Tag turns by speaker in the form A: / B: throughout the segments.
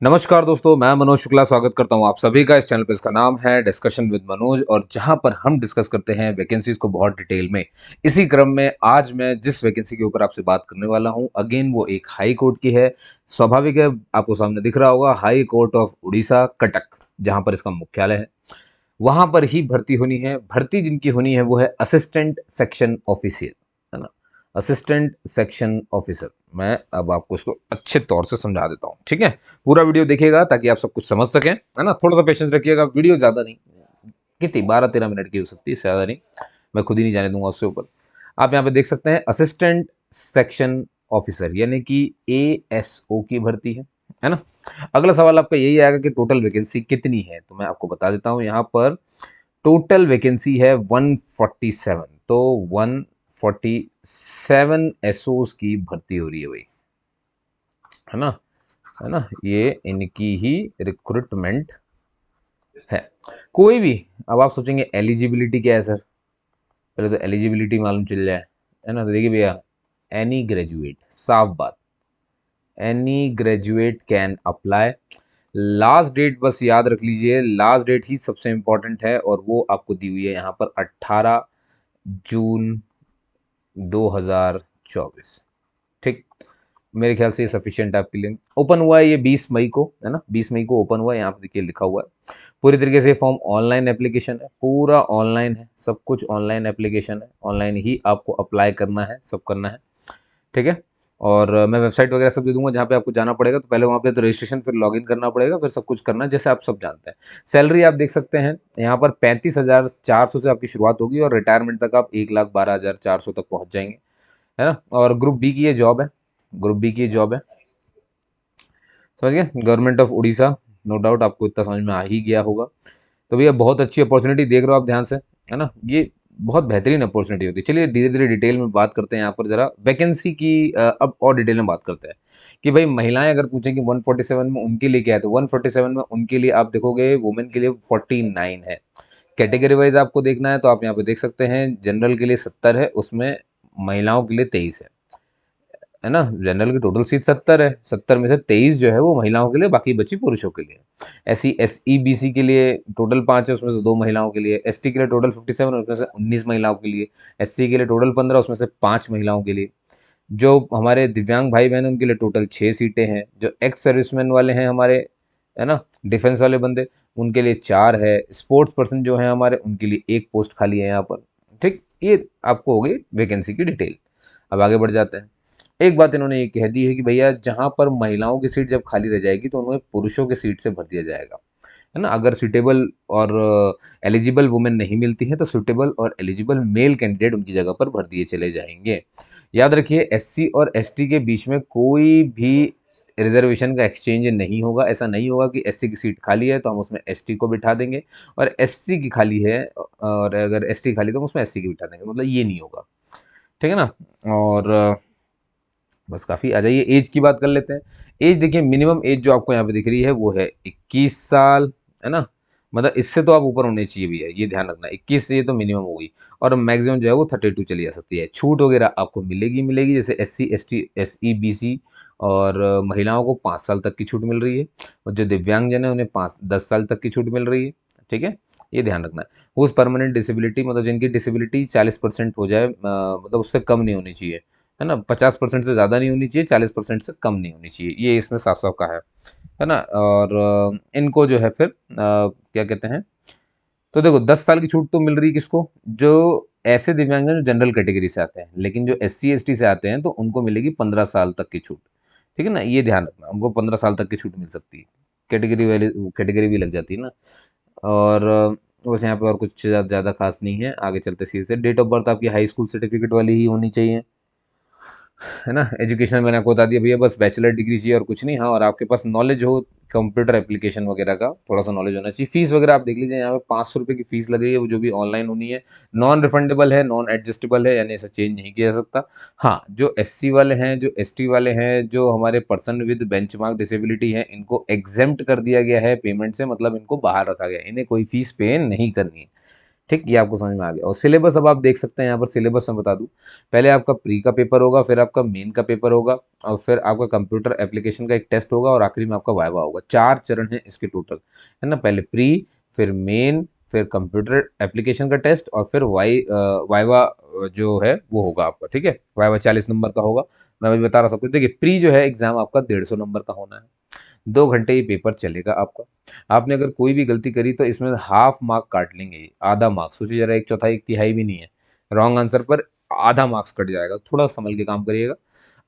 A: नमस्कार दोस्तों, मैं मनोज शुक्ला स्वागत करता हूं आप सभी का इस चैनल पे। इसका नाम है डिस्कशन विद मनोज और जहां पर हम डिस्कस करते हैं वैकेंसीज को बहुत डिटेल में। इसी क्रम में आज मैं जिस वैकेंसी के ऊपर आपसे बात करने वाला हूं, अगेन वो एक हाई कोर्ट की है। स्वाभाविक है, आपको सामने दिख रहा होगा high court of Orissa Cuttack, जहां पर इसका मुख्यालय है। वहां पर ही भर्ती होनी है। भर्ती जिनकी होनी है वो है असिस्टेंट सेक्शन ऑफिसर, है ना। Assistant section officer. मैं अब आपको इसको अच्छे तौर से समझा देता हूँ, ठीक है। पूरा वीडियो देखिएगा ताकि आप सब कुछ समझ सकें, है ना। थोड़ा सा पेशेंस रखिएगा, वीडियो ज़्यादा नहीं, कितनी 12-13 मिनट की हो सकती है, इससे ज़्यादा नहीं। मैं खुद ही नहीं जाने दूंगा उससे ऊपर। आप यहाँ पे देख सकते हैं असिस्टेंट सेक्शन ऑफिसर यानी कि ASO की भर्ती है ना। अगला सवाल आपका यही आएगा कि टोटल वैकेंसी कितनी है, तो मैं आपको बता देता हूँ। यहाँ पर टोटल वैकेंसी है 147। तो 147 एसओस की भर्ती हो रही है भाई, है ना। ये इनकी ही रिक्रूटमेंट है। कोई भी, अब आप सोचेंगे एलिजिबिलिटी क्या है सर, पहले तो एलिजिबिलिटी मालूम चल जाए, है ना। तो देखिए भैया, एनी ग्रेजुएट, साफ बात, any graduate can apply. Last date बस याद रख लीजिए, लास्ट डेट ही सबसे इंपॉर्टेंट है और वो आपको दी हुई है यहाँ पर 18 जून 2024। ठीक, मेरे ख्याल से ये सफिशिएंट आपके लिए। ओपन हुआ है ये 20 मई को, है ना। 20 मई को ओपन हुआ है, यहाँ पे देखिए लिखा हुआ है। पूरी तरीके से फॉर्म ऑनलाइन एप्लीकेशन है, पूरा ऑनलाइन है, सब कुछ ऑनलाइन एप्लीकेशन है, ऑनलाइन ही आपको अप्लाई करना है, सब करना है, ठीक है। और मैं वेबसाइट वगैरह सब दे दूंगा जहाँ पे आपको जाना पड़ेगा। तो पहले वहाँ पे तो रजिस्ट्रेशन, फिर लॉगिन करना पड़ेगा, फिर सब कुछ करना है जैसे आप सब जानते हैं। सैलरी आप देख सकते हैं यहाँ पर 35,400 से आपकी शुरुआत होगी और रिटायरमेंट तक आप 1,12,400 तक पहुँच जाएंगे, है ना। और ग्रुप बी की ये जॉब है, ग्रुप बी की जॉब है, समझ गए। Government of Orissa, no doubt आपको इतना समझ में आ ही गया होगा। तो भैया बहुत अच्छी अपॉर्चुनिटी देख रहे हो आप ध्यान से, है ना। ये बहुत बेहतरीन अपॉर्चुनिटी होती है। चलिए धीरे धीरे डिटेल में बात करते हैं यहाँ पर जरा वैकेंसी की। अब और डिटेल में बात करते हैं कि भाई महिलाएं अगर पूछें कि 147 में उनके लिए क्या है, तो 147 में उनके लिए आप देखोगे वुमेन के लिए 49 है। कैटेगरी वाइज आपको देखना है तो आप यहाँ पे देख सकते हैं, जनरल के लिए 70 है, उसमें महिलाओं के लिए 23 है ना। जनरल की टोटल सीट 70 है, 70 में से 23 जो है वो महिलाओं के लिए, बाकी बची पुरुषों के लिए। SC SE BC के लिए टोटल 5 है, उसमें से 2 महिलाओं के लिए। ST के लिए टोटल 57, उसमें से 19 महिलाओं के लिए। SC के लिए टोटल 15, उसमें से 5 महिलाओं के लिए। जो हमारे दिव्यांग भाई बहन उनके लिए टोटल 6 सीटें हैं। जो एक्स सर्विसमैन वाले हैं हमारे, है ना, डिफेंस वाले बंदे, उनके लिए 4 है। स्पोर्ट्स पर्सन जो है हमारे, उनके लिए 1 पोस्ट खाली है यहाँ पर। ठीक, ये आपको हो गई वैकेंसी की डिटेल। अब आगे बढ़ जाते हैं। एक बात इन्होंने ये कह दी है कि भैया जहाँ पर महिलाओं की सीट जब खाली रह जाएगी तो उन्हें पुरुषों की सीट से भर दिया जाएगा, है ना। अगर सुटेबल और एलिजिबल वुमेन नहीं मिलती हैं तो सुटेबल और एलिजिबल मेल कैंडिडेट उनकी जगह पर भर दिए चले जाएंगे। याद रखिए, SC और ST के बीच में कोई भी रिजर्वेशन का एक्सचेंज नहीं होगा। ऐसा नहीं होगा कि SC की सीट खाली है तो हम उसमें ST को बिठा देंगे, और SC की खाली है और अगर ST खाली तो हम उसमें SC की बिठा देंगे, मतलब ये नहीं होगा, ठीक है ना। और बस काफ़ी। आ जाइए एज की बात कर लेते हैं। एज देखिए, मिनिमम एज जो आपको यहाँ पे दिख रही है वो है 21 साल, है ना। मतलब इससे तो आप ऊपर होने चाहिए भी है, ये ध्यान रखना। 21 से ये तो मिनिमम होगी, और मैक्सिमम जो है वो 32 चली जा सकती है। छूट वगैरह आपको मिलेगी मिलेगी, जैसे SC ST SE BC और महिलाओं को 5 साल तक की छूट मिल रही है, और जो दिव्यांगजन है उन्हें 5-10 साल तक की छूट मिल रही है, ठीक है। ये ध्यान रखना है। उस परमानेंट डिसेबिलिटी, मतलब जिनकी डिसेबिलिटी 40% हो जाए, मतलब उससे कम नहीं होनी चाहिए, है ना। 50% से ज़्यादा नहीं होनी चाहिए, 40% से कम नहीं होनी चाहिए, ये इसमें साफ साफ कहा है ना। और इनको जो है फिर क्या कहते हैं, तो देखो 10 साल की छूट तो मिल रही है किसको, जो ऐसे दिव्यांगजन जो जनरल कैटेगरी से आते हैं। लेकिन जो SC ST से आते हैं तो उनको मिलेगी 15 साल तक की छूट, ठीक है ना। ये ध्यान रखना, उनको 15 साल तक की छूट मिल सकती है। कैटेगरी वाली कैटेगरी भी लग जाती है ना। और बस यहाँ पे और कुछ ज़्यादा खास नहीं है। आगे चलते सीधे, डेट ऑफ बर्थ आपकी हाई स्कूल सर्टिफिकेट वाली ही होनी चाहिए, है ना। एजुकेशन मैंने आपको बता दिया भैया, बस बैचलर डिग्री चाहिए और कुछ नहीं। हाँ, और आपके पास नॉलेज हो कंप्यूटर एप्लीकेशन वगैरह का, थोड़ा सा नॉलेज होना चाहिए। फीस वगैरह आप देख लीजिए, यहाँ पे 500 रुपये की फीस लग रही है, वो जो भी ऑनलाइन होनी है। नॉन रिफंडेबल है, नॉन एडजस्टेबल है, यानी ऐसा चेंज नहीं किया जा सकता। हाँ, जो SC वाले हैं, जो ST वाले हैं, जो हमारे पर्सन विद बेंचमार्क डिसेबिलिटी हैं, इनको एग्जेम्प्ट कर दिया गया है पेमेंट से, मतलब इनको बाहर रखा गया है, इन्हें कोई फीस पे नहीं करनी है, ठीक, ये आपको समझ में आ गया। और सिलेबस अब आप देख सकते हैं यहाँ पर, सिलेबस मैं बता दूं, पहले आपका प्री का पेपर होगा, फिर आपका मेन का पेपर होगा, और फिर आपका कंप्यूटर एप्लीकेशन का एक टेस्ट होगा, और आखिरी में आपका वाइवा होगा। 4 चरण है इसके टोटल, है ना। पहले प्री, फिर मेन, फिर कंप्यूटर एप्लीकेशन का टेस्ट, और फिर वाइवा जो है वो होगा आपका। ठीक है, वाइवा 40 नंबर का होगा। मैं अभी बता रहा हूँ, देखिए प्री जो है एग्जाम आपका 150 नंबर का होना है। 2 घंटे ये पेपर चलेगा आपका। आपने अगर कोई भी गलती करी तो इसमें हाफ मार्क काट लेंगे, ये आधा मार्क्स, सोचिए जरा, एक चौथाई एक तिहाई भी नहीं है, रॉन्ग आंसर पर आधा मार्क्स कट जाएगा। थोड़ा संभल के काम करिएगा।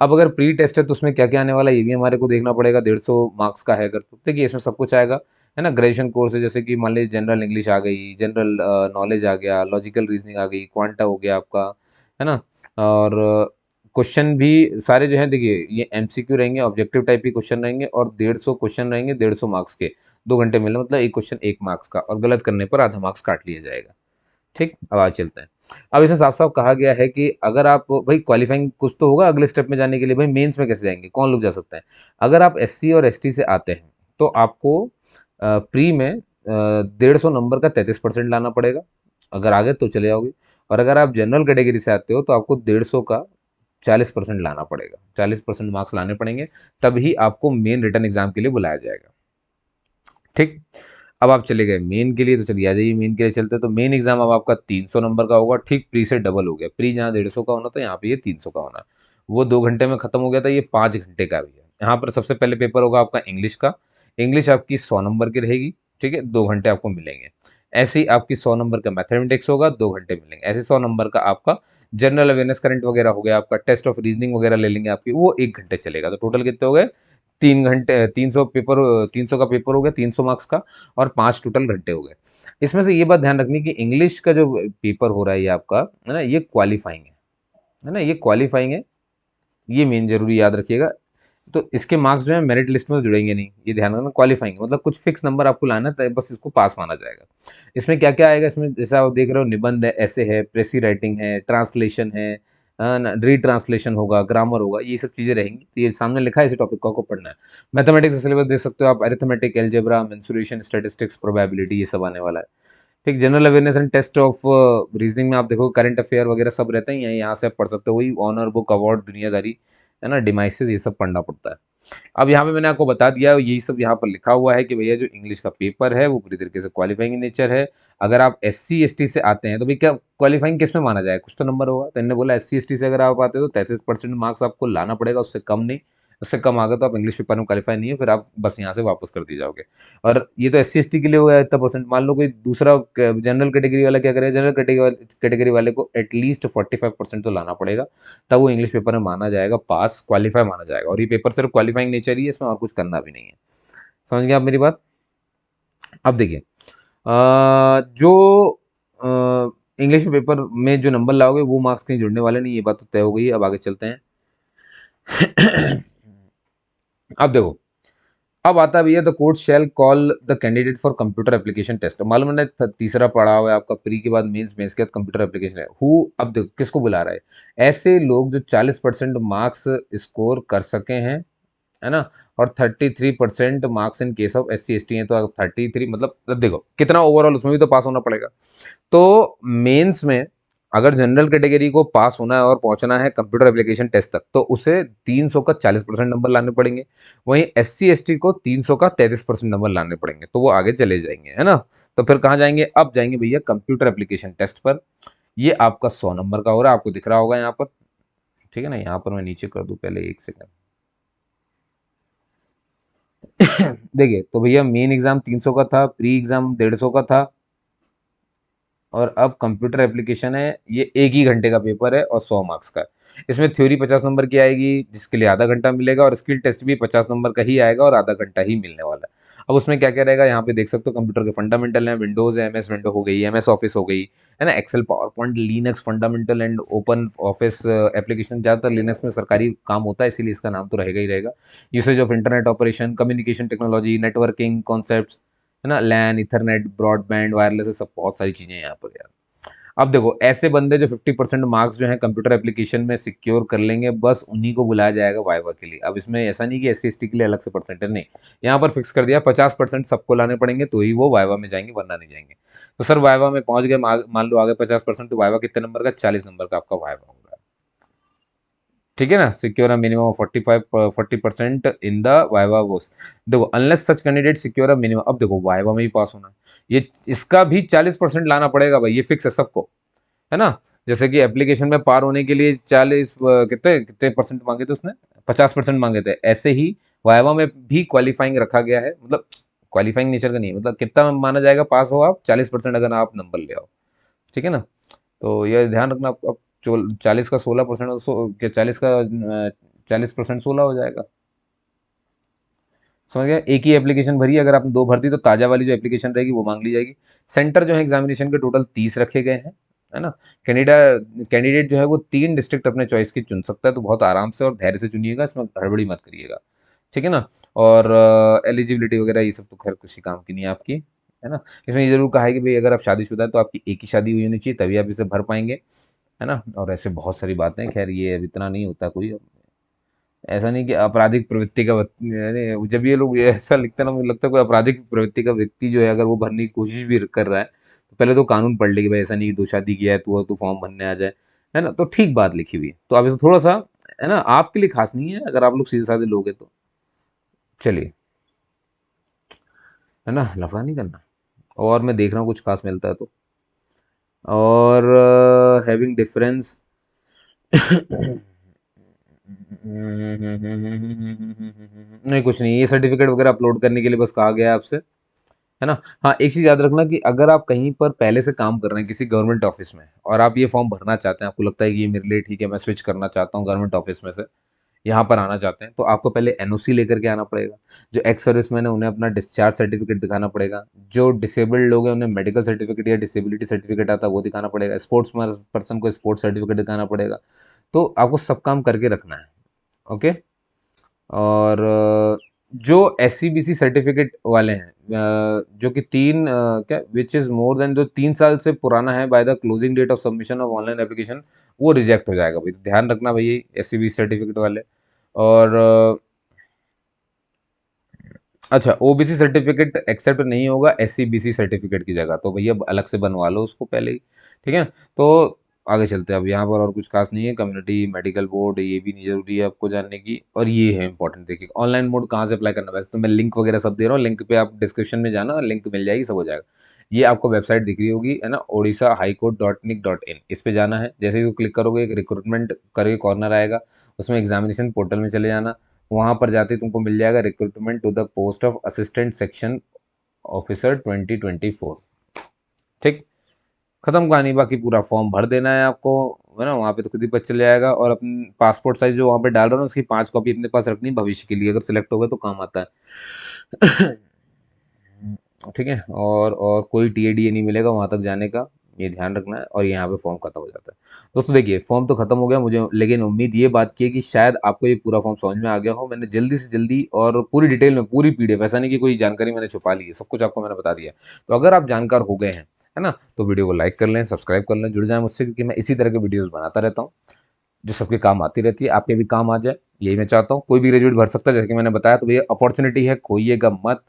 A: अब अगर प्री टेस्ट है तो उसमें क्या क्या आने वाला है ये भी हमारे को देखना पड़ेगा। 150 मार्क्स का है अगर, तो देखिए इसमें सब कुछ आएगा, है ना। ग्रेजुएशन कोर्स है, जैसे कि मान लीजिए जनरल इंग्लिश आ गई, जनरल नॉलेज आ गया, लॉजिकल रीजनिंग आ गई, क्वांटा हो गया आपका, है ना। और क्वेश्चन भी सारे जो है, देखिए ये एमसीक्यू रहेंगे, ऑब्जेक्टिव टाइप के क्वेश्चन रहेंगे, और 150 क्वेश्चन रहेंगे 150 मार्क्स के। 2 घंटे मिलने मतलब एक क्वेश्चन 1 मार्क्स का, और गलत करने पर आधा मार्क्स काट लिया जाएगा। ठीक, अब आगे चलते हैं। अब इसमें साफ साफ कहा गया है कि अगर आप भाई क्वालिफाइंग कुछ तो होगा अगले स्टेप में जाने के लिए, भाई मेंस में कैसे जाएंगे, कौन लोग जा सकते हैं। अगर आप एससी और एसटी से आते हैं तो आपको प्री में 150 नंबर का 33% लाना पड़ेगा, अगर आगे तो चले जाओगे। और अगर आप जनरल कैटेगरी से आते हो तो आपको 150 का 40% लाना पड़ेगा, 40% मार्क्स लाने पड़ेंगे, तभी आपको मेन रिटर्न एग्जाम के लिए बुलाया जाएगा। ठीक, अब आप चले गए मेन के लिए, तो चलिए आ जाइए मेन के लिए चलते हैं। तो मेन एग्जाम अब आपका 300 नंबर का होगा। ठीक, प्री से डबल हो गया, प्री जहाँ 150 का होना था यहाँ पे ये 300 का होना। वो 2 घंटे में खत्म हो गया था, ये 5 घंटे का भी है। यहाँ पर सबसे पहले पेपर होगा आपका इंग्लिश का। इंग्लिश आपकी 100 नंबर की रहेगी। ठीक है, 2 घंटे आपको मिलेंगे। ऐसे ही आपकी 100 नंबर का मैथमेटिक्स होगा, 2 घंटे मिलेंगे। ऐसे 100 नंबर का आपका जनरल अवेयरनेस करंट वगैरह हो गया, आपका टेस्ट ऑफ रीजनिंग वगैरह ले लेंगे आपकी, वो 1 घंटे चलेगा। तो टोटल कितने हो गए, 3 घंटे, 300 का पेपर हो गया, 300 मार्क्स का, और 5 टोटल घंटे हो गए। इसमें से ये बात ध्यान रखनी कि इंग्लिश का जो पेपर हो रहा है ये आपका, है ना, ये क्वालिफाइंग है ना, ये क्वालिफाइंग है, ये मेन जरूरी याद रखिएगा। तो इसके मार्क्स जो है मेरिट लिस्ट में जुड़ेंगे नहीं, ये ध्यान रखना। क्वालिफाइंग मतलब कुछ फिक्स नंबर आपको लाना है, बस इसको पास माना जाएगा। इसमें क्या क्या आएगा, इसमें जैसे आप देख रहे हो, निबंध है, ऐसे है, प्रेसी राइटिंग है, ट्रांसलेशन है, रीट्रांसलेशन होगा, ग्रामर होगा, ये सब चीज़ें रहेंगी। तो ये सामने लिखा है, इसी टॉपिक को आपको पढ़ना है। मैथमेटिक्स का सिलेबस देख सकते हो आप, arithmetic, algebra, mensuration, statistics, probability, ये सब आने वाला है। ठीक, general awareness and test of reasoning में आप देखो करंट अफेयर वगैरह सब रहते हैं, यहाँ से आप पढ़ सकते हो। वही ऑनर बुक, अवार्ड, दुनियादारी, है ना, डिमाइसेस, ये सब पढ़ना पड़ता है। अब यहाँ पे मैंने आपको बता दिया, यही सब यहाँ पर लिखा हुआ है कि भैया जो इंग्लिश का पेपर है वो पूरी तरीके से क्वालिफाइंग इन नेचर है। अगर आप एससी एसटी से आते हैं तो भाई क्या क्वालिफाइंग किस में माना जाए, कुछ तो नंबर होगा। तो इन्होंने बोला एससी एसटी से अगर आप आते हो तो 33% मार्क्स आपको लाना पड़ेगा, उससे कम नहीं। उससे कम आ गया तो आप इंग्लिश पेपर में क्वालिफाई नहीं है, फिर आप बस यहाँ से वापस कर दिए जाओगे। और ये तो एससी एसटी के लिए हो गया इतना परसेंट। मान लो कोई दूसरा जनरल कैटेगरी वाला क्या करेगा, जनरल कैटेगरी वाले को एटलीस्ट 45% तो लाना पड़ेगा, तब वो इंग्लिश पेपर में माना जाएगा पास, क्वालिफाई माना जाएगा। और ये पेपर सिर्फ क्वालिफाइंग नेचर ही है, इसमें और कुछ करना भी नहीं है। समझ गए आप मेरी बात। अब देखिए, जो इंग्लिश पेपर में जो नंबर लाओगे वो मार्क्स कहीं जुड़ने वाले नहीं, ये बात तो तय हो गई है। अब आगे चलते हैं। अब देखो, अब आता है भैया, the court shall call the candidate for computer application test. मालूम है ना, तीसरा पढ़ा हुआ है आपका, प्री के बाद मेंस, मेंस के बाद कंप्यूटर एप्लीकेशन है। हु, अब देखो किसको बुला रहा है, ऐसे लोग जो 40% मार्क्स स्कोर कर सके हैं, है ना, और 33% marks in case of SC ST हैं। तो 33 मतलब, अब देखो कितना ओवरऑल, उसमें भी तो पास होना पड़ेगा। तो मेंस में अगर जनरल कैटेगरी को पास होना है और पहुंचना है कंप्यूटर एप्लीकेशन टेस्ट तक, तो उसे 300 का 40% नंबर लाने पड़ेंगे। वहीं एससी एसटी को 300 का 33% नंबर लाने पड़ेंगे, तो वो आगे चले जाएंगे, है ना। तो फिर कहाँ जाएंगे, अब जाएंगे भैया कंप्यूटर एप्लीकेशन टेस्ट पर। ये आपका 100 नंबर का हो रहा है, आपको दिख रहा होगा यहाँ पर। ठीक है ना, यहाँ पर मैं नीचे कर दूं पहले, एक सेकंड। देखिए, तो भैया मेन एग्जाम 300 का था, प्री एग्जाम 150 का था, और अब कंप्यूटर एप्लीकेशन है, ये एक ही घंटे का पेपर है और 100 मार्क्स का है। इसमें थ्योरी 50 नंबर की आएगी, जिसके लिए आधा घंटा मिलेगा, और स्किल टेस्ट भी 50 नंबर का ही आएगा और आधा घंटा ही मिलने वाला है। अब उसमें क्या क्या रहेगा, यहाँ पे देख सकते हो, कंप्यूटर के फंडामेंटल हैं, विंडोज है, एमएस विंडो हो गई, एमएस ऑफिस हो गई, है ना, Excel, PowerPoint, Linux fundamental and OpenOffice application. ज़्यादातर लिनक्स में सरकारी काम होता है, इसीलिए इसका नाम तो रहेगा ही रहेगा। Usage of internet operation, communication technology, networking concept, है ना, लैन, इथरनेट, ब्रॉडबैंड, वायरलेस, सब बहुत सारी चीज़ें हैं यहाँ पर यार। अब देखो ऐसे बंदे जो 50% मार्क्स जो है कंप्यूटर एप्लीकेशन में सिक्योर कर लेंगे, बस उन्हीं को बुलाया जाएगा वाइवा के लिए। अब इसमें ऐसा नहीं कि SC ST के लिए अलग से परसेंटेज, नहीं, यहाँ पर फिक्स कर दिया 50% सबको लाने पड़ेंगे तो ही वो वाइवा में जाएंगे, वरना नहीं जाएंगे। तो सर वाइवा में पहुंच गए, मान लो आगे 50%, तो वाइवा कितने नंबर का, 40 नंबर का आपका वाइवा होगा। ठीक है ना, secure a minimum of 40% in the viva voce. देखो unless such candidate secure a minimum, अब देखो वाइवा में ही पास होना है, ये इसका भी 40% लाना पड़ेगा भाई, ये फिक्स है सबको, है ना। जैसे कि एप्लीकेशन में पार होने के लिए 40 कितने कितने परसेंट मांगे थे उसने, 50% मांगे थे, ऐसे ही वाइवा में भी क्वालिफाइंग रखा गया है, मतलब क्वालिफाइंग नेचर का नहीं, मतलब कितना माना जाएगा पास हो आप, 40% अगर आप नंबर ले आओ। ठीक है ना, तो ये ध्यान रखना। अब 40 का 16%, क्या 40 का 40% 16 हो जाएगा, समझ गया। एक ही एप्लीकेशन भरी, अगर आपने दो भर दी तो ताज़ा वाली जो एप्लीकेशन रहेगी वो मांग ली जाएगी। सेंटर जो है एग्जामिनेशन के टोटल 30 रखे गए हैं, है ना। कैंडिडेट जो है वो 3 डिस्ट्रिक्ट अपने चॉइस की चुन सकता है, तो बहुत आराम से और धैर्य से चुनिएगा, इसमें हड़बड़ी मत करिएगा। ठीक है ना। और एलिजिबिलिटी वगैरह ये सब तो खैर किसी काम की नहीं है आपकी, है ना। इसमें ये जरूर कहा है कि भाई अगर आप शादीशुदा है तो आपकी एक ही शादी हुई होनी चाहिए, तभी आप इसे भर पाएंगे, है ना। और ऐसे बहुत सारी बातें, खैर ये अब इतना नहीं होता कोई, ऐसा नहीं कि आपराधिक प्रवृत्ति का यानी जब ये लोग ऐसा लिखते हैं ना, मुझे लगता है कोई आपराधिक प्रवृत्ति का व्यक्ति जो है अगर वो भरने की कोशिश भी कर रहा है, तो पहले तो कानून पढ़ ले कि भाई ऐसा नहीं कि दो शादी किया है तू फॉर्म भरने आ जाए, है ना। तो ठीक बात लिखी हुई है, तो आप इसे थोड़ा सा, है ना, आपके लिए खास नहीं है, अगर आप लोग सीधे साधे लोग हैं तो चलिए, है ना, लफड़ा नहीं करना। और मैं देख रहा हूँ कुछ खास मिलता है तो, और हैविंग डिफरेंस नहीं कुछ नहीं, ये सर्टिफिकेट वगैरह अपलोड करने के लिए बस कहा गया है आपसे, है ना। हाँ एक चीज़ याद रखना कि अगर आप कहीं पर पहले से काम कर रहे हैं किसी गवर्नमेंट ऑफिस में, और आप ये फॉर्म भरना चाहते हैं, आपको लगता है कि ये मेरे लिए ठीक है, मैं स्विच करना चाहता हूँ गवर्नमेंट ऑफिस में से, यहाँ पर आना चाहते हैं, तो आपको पहले NOC लेकर के आना पड़ेगा। जो एक्स सर्विसमैन है उन्हें अपना डिस्चार्ज सर्टिफिकेट दिखाना पड़ेगा। जो डिसेबल्ड लोग हैं उन्हें मेडिकल सर्टिफिकेट या डिसेबिलिटी सर्टिफिकेट आता है वो दिखाना पड़ेगा। स्पोर्ट्स पर्सन को स्पोर्ट्स सर्टिफिकेट दिखाना पड़ेगा। तो आपको सब काम करके रखना है, ओके। और जो SCBC सर्टिफिकेट वाले हैं, जो कि क्या विच इज़ मोर देन, जो 3 साल से पुराना है by the closing date of submission of online application, वो रिजेक्ट हो जाएगा भाई, तो ध्यान रखना भाई SCBC सर्टिफिकेट वाले। और अच्छा OBC सर्टिफिकेट एक्सेप्ट नहीं होगा SCBC सर्टिफिकेट की जगह, तो भैया अलग से बनवा लो उसको पहले ही। ठीक है, तो आगे चलते हैं। अब यहाँ पर और कुछ खास नहीं है, कम्युनिटी मेडिकल बोर्ड ये भी नहीं जरूरी है आपको जानने की, और ये है इंपॉर्टेंट, देखिए ऑनलाइन मोड कहाँ से अप्लाई करना है। वैसे तो मैं लिंक वगैरह सब दे रहा हूँ, लिंक पे आप डिस्क्रिप्शन में जाना, लिंक मिल जाएगी, सब हो जाएगा। ये आपको वेबसाइट दिख रही होगी, है ना, odishahighcourt.nic.in, इस पे जाना है। जैसे ही क्लिक करोगे एक रिक्रूटमेंट करके कॉर्नर आएगा, उसमें एग्जामिनेशन पोर्टल में चले जाना। वहां पर जाते ही तुमको मिल जाएगा recruitment to the post of assistant section officer 2024। ठीक, खत्म कहानी। बाकी पूरा फॉर्म भर देना है आपको, है ना, वहाँ पे तो खुद ही पता चल जाएगा। और अपनी पासपोर्ट साइज जो वहाँ पे डाल रहा हूँ उसकी 5 कॉपी अपने पास रखनी, भविष्य के लिए अगर सिलेक्ट हो गए तो काम आता है। ठीक है, और कोई TADA नहीं मिलेगा वहाँ तक जाने का, ये ध्यान रखना है। और यहाँ पे फॉर्म खत्म हो जाता है। दोस्तों देखिए फॉर्म तो खत्म हो गया मुझे, लेकिन उम्मीद ये बात की है कि शायद आपको ये पूरा फॉर्म समझ में आ गया हो। मैंने जल्दी से जल्दी और पूरी डिटेल में पूरी PDF, ऐसा नहीं कि कोई जानकारी मैंने छुपा ली है, सब कुछ आपको मैंने बता दिया। तो अगर आप जानकार हो गए हैं, है ना, तो वीडियो को लाइक कर लें, सब्सक्राइब कर लें, जुड़ जाएं मुझसे, क्योंकि मैं इसी तरह के वीडियोस बनाता रहता हूँ जो सबके काम आती रहती है, आपके भी काम आ जाए, यही मैं चाहता हूँ। कोई भी ग्रेजुएट भर सकता है, जैसे कि मैंने बताया, तो भैया अपॉर्चुनिटी है, खोइएगा मत,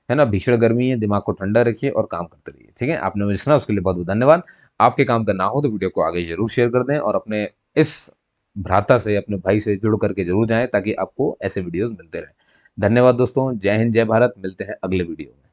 A: है ना। भीषण गर्मी है, दिमाग को ठंडा रखिए और काम करते रहिए। ठीक है, आपने मुझे सुना उसके लिए बहुत बहुत धन्यवाद। आपके काम का ना हो तो वीडियो को आगे जरूर शेयर कर दें, और अपने इस भ्राता से, अपने भाई से जुड़ करके जरूर जाएं, ताकि आपको ऐसे वीडियोस मिलते रहें। धन्यवाद दोस्तों, जय हिंद जय भारत, मिलते हैं अगले वीडियो में।